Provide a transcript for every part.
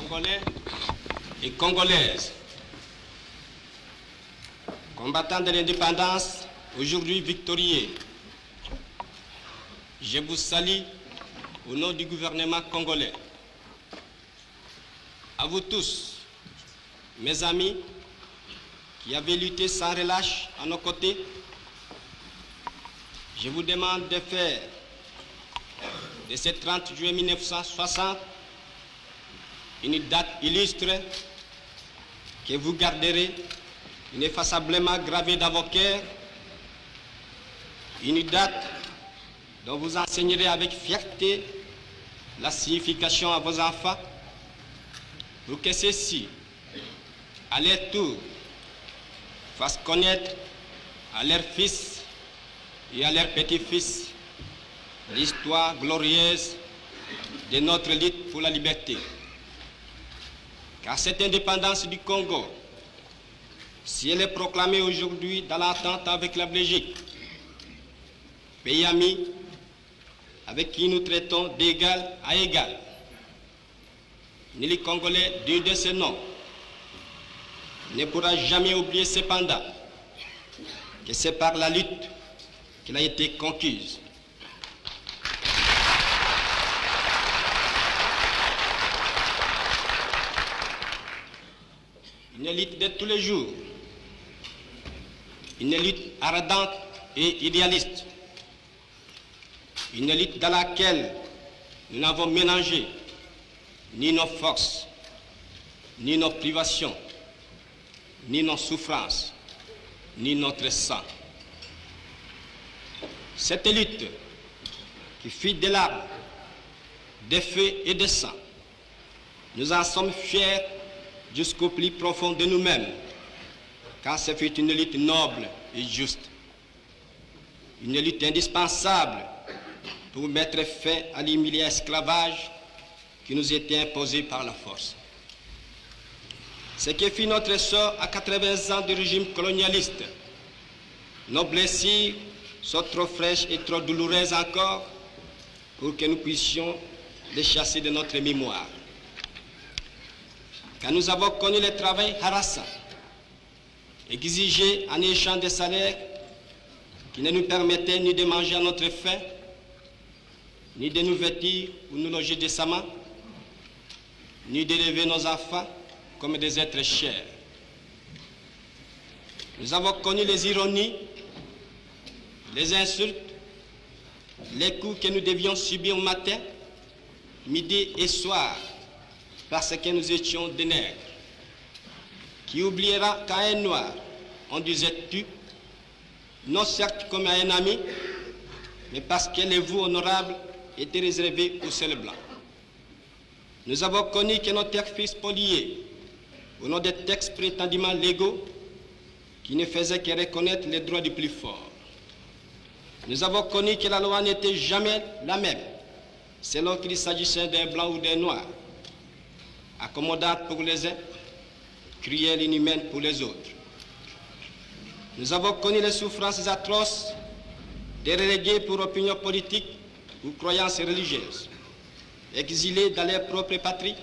Congolais et Congolaises, combattants de l'indépendance, aujourd'hui victorieux, je vous salue au nom du gouvernement congolais. À vous tous, mes amis, qui avez lutté sans relâche à nos côtés, je vous demande de faire de ce 30 juillet 1960 une date illustre que vous garderez ineffaçablement gravée dans vos cœurs, une date dont vous enseignerez avec fierté la signification à vos enfants, pour que ceux-ci, à leur tour, fassent connaître à leurs fils et à leurs petits-fils l'histoire glorieuse de notre lutte pour la liberté. Car cette indépendance du Congo, si elle est proclamée aujourd'hui dans l'entente avec la Belgique, pays ami avec qui nous traitons d'égal à égal, ni les Congolais digne de ce nom ne pourra jamais oublier cependant que c'est par la lutte qu'elle a été conquise. Une lutte de tous les jours, une lutte ardente et idéaliste, une lutte dans laquelle nous n'avons mélangé ni nos forces, ni nos privations, ni nos souffrances, ni notre sang. Cette lutte qui fit des larmes, des feux et des sang, nous en sommes fiers jusqu'au plus profond de nous-mêmes, car ce fut une lutte noble et juste, une lutte indispensable pour mettre fin à l'humiliant esclavage qui nous était imposé par la force. Ce qui fit notre sort à 80 ans du régime colonialiste, nos blessures sont trop fraîches et trop douloureuses encore pour que nous puissions les chasser de notre mémoire. Quand nous avons connu le travail harassant, exigé en échange de salaires qui ne nous permettaient ni de manger à notre faim, ni de nous vêtir ou nous loger décemment, ni d'élever nos enfants comme des êtres chers. Nous avons connu les ironies, les insultes, les coups que nous devions subir matin, midi et soir, parce que nous étions des nègres. Qui oubliera qu'à un noir, on disait tu, non certes comme à un ami, mais parce que les vous honorables étaient réservés aux seuls blancs. Nous avons connu que nos terres furent spoliées au nom des textes prétendument légaux qui ne faisaient que reconnaître les droits du plus fort. Nous avons connu que la loi n'était jamais la même, selon qu'il s'agissait d'un blanc ou d'un noir, accommodante pour les uns, cruelle et inhumaine pour les autres. Nous avons connu les souffrances atroces des relégués pour opinion politique ou croyances religieuses. Exilés dans leur propre patrie,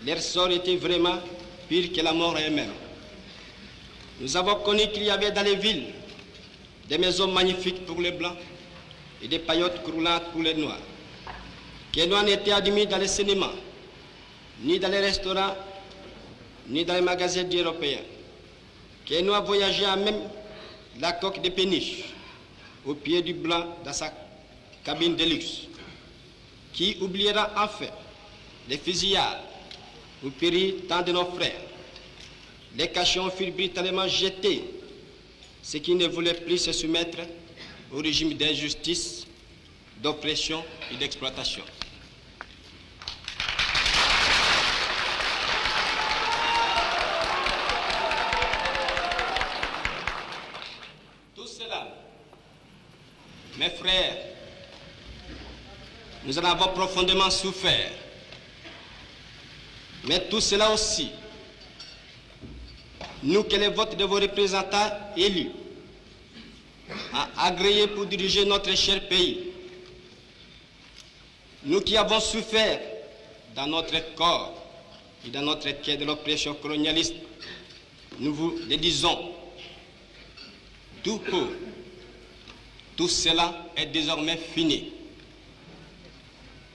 leur sort était vraiment pire que la mort elle-même. Nous avons connu qu'il y avait dans les villes des maisons magnifiques pour les blancs et des paillotes croulantes pour les noirs. Que les noirs n'étaient admis dans les cinémas, ni dans les restaurants, ni dans les magasins d'Européens. Que les noirs voyageaient à même la coque de péniche, au pied du blanc dans sa cabine de luxe. Qui oubliera enfin les fusillades où périrent tant de nos frères. Les cachons furent brutalement jetés, ceux qui ne voulaient plus se soumettre au régime d'injustice, d'oppression et d'exploitation. Tout cela, mes frères, nous en avons profondément souffert. Mais tout cela aussi, nous que les votes de vos représentants élus a agréé pour diriger notre cher pays, nous qui avons souffert dans notre corps, et dans notre quai de l'oppression colonialiste, nous vous le disons, tout court, tout cela est désormais fini.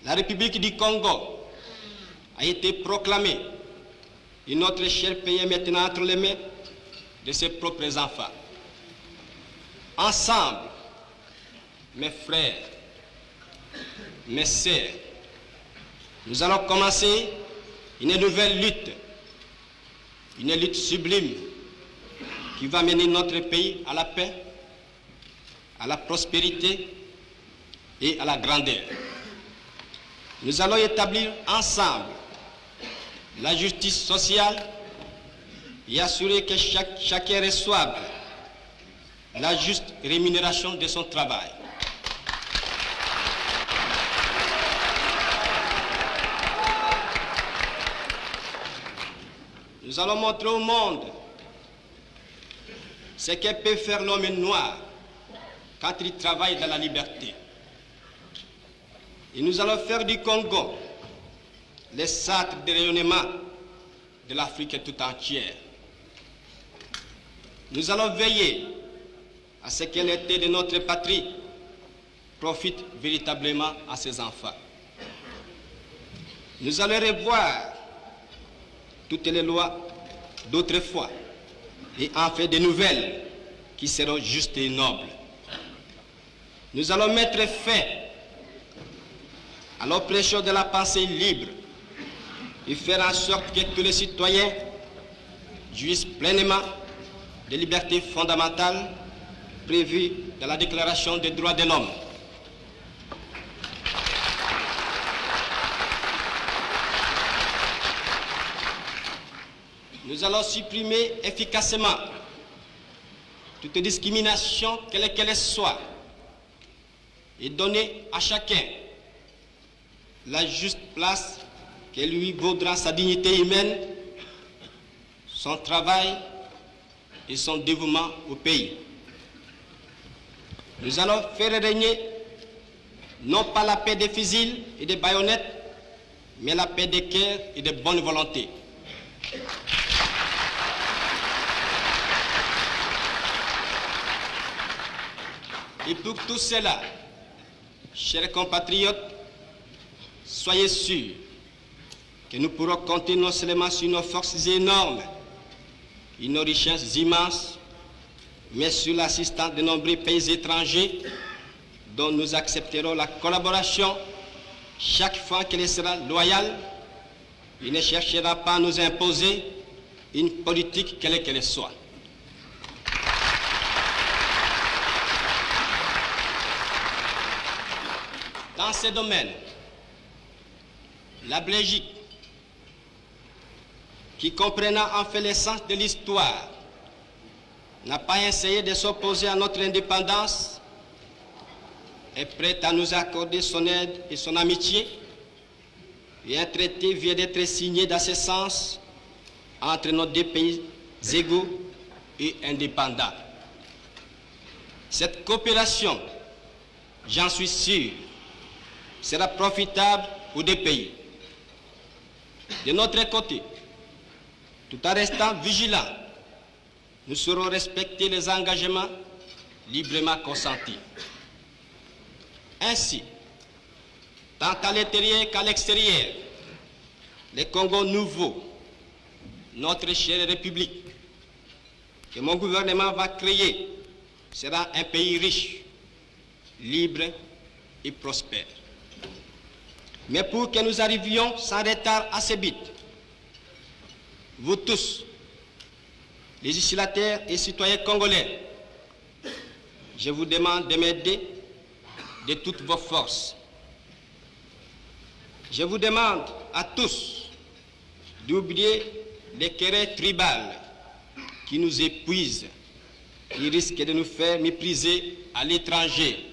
La République du Congo a été proclamée et notre cher pays est maintenant entre les mains de ses propres enfants. Ensemble, mes frères, mes sœurs, nous allons commencer une nouvelle lutte, une lutte sublime qui va mener notre pays à la paix, à la prospérité et à la grandeur. Nous allons établir ensemble la justice sociale et assurer que chacun reçoive la juste rémunération de son travail. Nous allons montrer au monde ce que peut faire l'homme noir quand il travaille dans la liberté. Et nous allons faire du Congo le centre de rayonnement de l'Afrique tout entière. Nous allons veiller à ce que l'été de notre patrie profite véritablement à ses enfants. Nous allons revoir toutes les lois d'autrefois et en faire de nouvelles qui seront justes et nobles. Nous allons mettre fin à l'oppression de la pensée libre et faire en sorte que tous les citoyens jouissent pleinement des libertés fondamentales prévues dans la Déclaration des droits de l'homme. Nous allons supprimer efficacement toute discrimination, quelle qu'elle soit, et donner à chacun la juste place que lui vaudra sa dignité humaine, son travail et son dévouement au pays. Nous allons faire régner non pas la paix des fusils et des baïonnettes, mais la paix des cœurs et de bonne volonté. Et pour tout cela, chers compatriotes, soyez sûrs que nous pourrons compter non seulement sur nos forces énormes et nos richesses immenses, mais sur l'assistance de nombreux pays étrangers dont nous accepterons la collaboration chaque fois qu'elle sera loyale. Il ne cherchera pas à nous imposer une politique quelle qu'elle soit. Dans ces domaines, la Belgique, qui comprenant en fait l'essence de l'histoire, n'a pas essayé de s'opposer à notre indépendance, est prête à nous accorder son aide et son amitié, et un traité vient d'être signé dans ce sens entre nos deux pays égaux et indépendants. Cette coopération, j'en suis sûr, sera profitable aux deux pays. De notre côté, tout en restant vigilants, nous saurons respecter les engagements librement consentis. Ainsi, tant à l'intérieur qu'à l'extérieur, le Congo nouveau, notre chère République, que mon gouvernement va créer, sera un pays riche, libre et prospère. Mais pour que nous arrivions sans retard à ce but, vous tous, législateurs et citoyens congolais, je vous demande de m'aider de toutes vos forces. Je vous demande à tous d'oublier les querelles tribales qui nous épuisent, qui risquent de nous faire mépriser à l'étranger.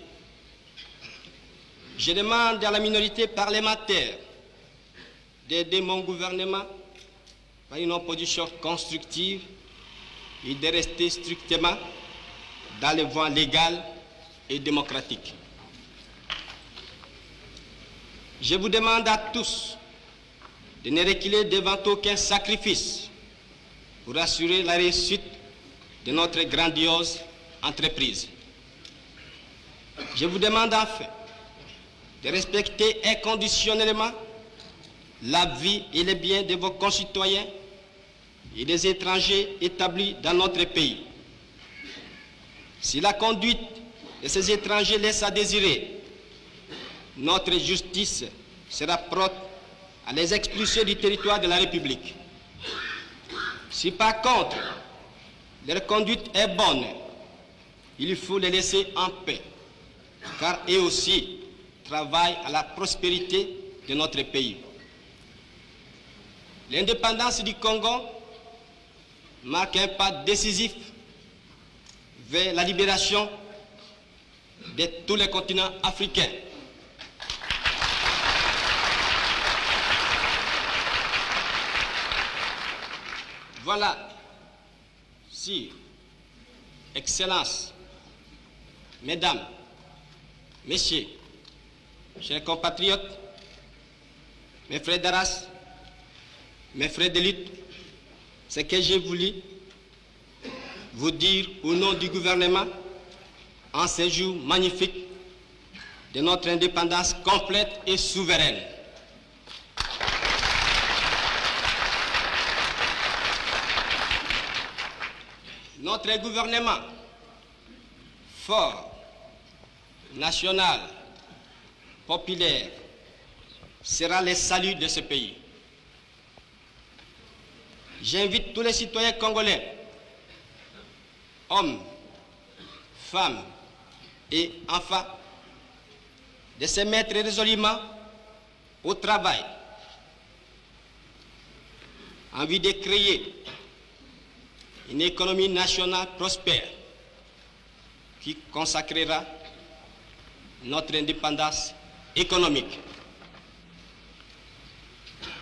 Je demande à la minorité parlementaire d'aider mon gouvernement par une opposition constructive et de rester strictement dans les voies légales et démocratiques. Je vous demande à tous de ne reculer devant aucun sacrifice pour assurer la réussite de notre grandiose entreprise. Je vous demande enfin de respecter inconditionnellement la vie et les biens de vos concitoyens et des étrangers établis dans notre pays. Si la conduite de ces étrangers laisse à désirer, notre justice sera prompte à les expulser du territoire de la République. Si par contre leur conduite est bonne, il faut les laisser en paix, car eux aussi travaillent à la prospérité de notre pays. L'indépendance du Congo marque un pas décisif vers la libération de tous les continents africains. Voilà, si, Excellences, Mesdames, Messieurs, chers compatriotes, mes frères de race, mes frères de lutte, ce que j'ai voulu vous dire au nom du gouvernement en ce jour magnifique de notre indépendance complète et souveraine. Notre gouvernement fort, national, populaire, sera le salut de ce pays. J'invite tous les citoyens congolais, hommes, femmes et enfants, de se mettre résolument au travail en vue de créer une économie nationale prospère qui consacrera notre indépendance économique.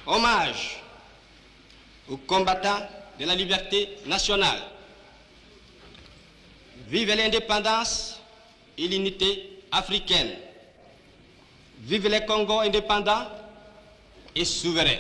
Hommage aux combattants de la liberté nationale. Vive l'indépendance et l'unité africaine. Vive le Congo indépendant et souverain.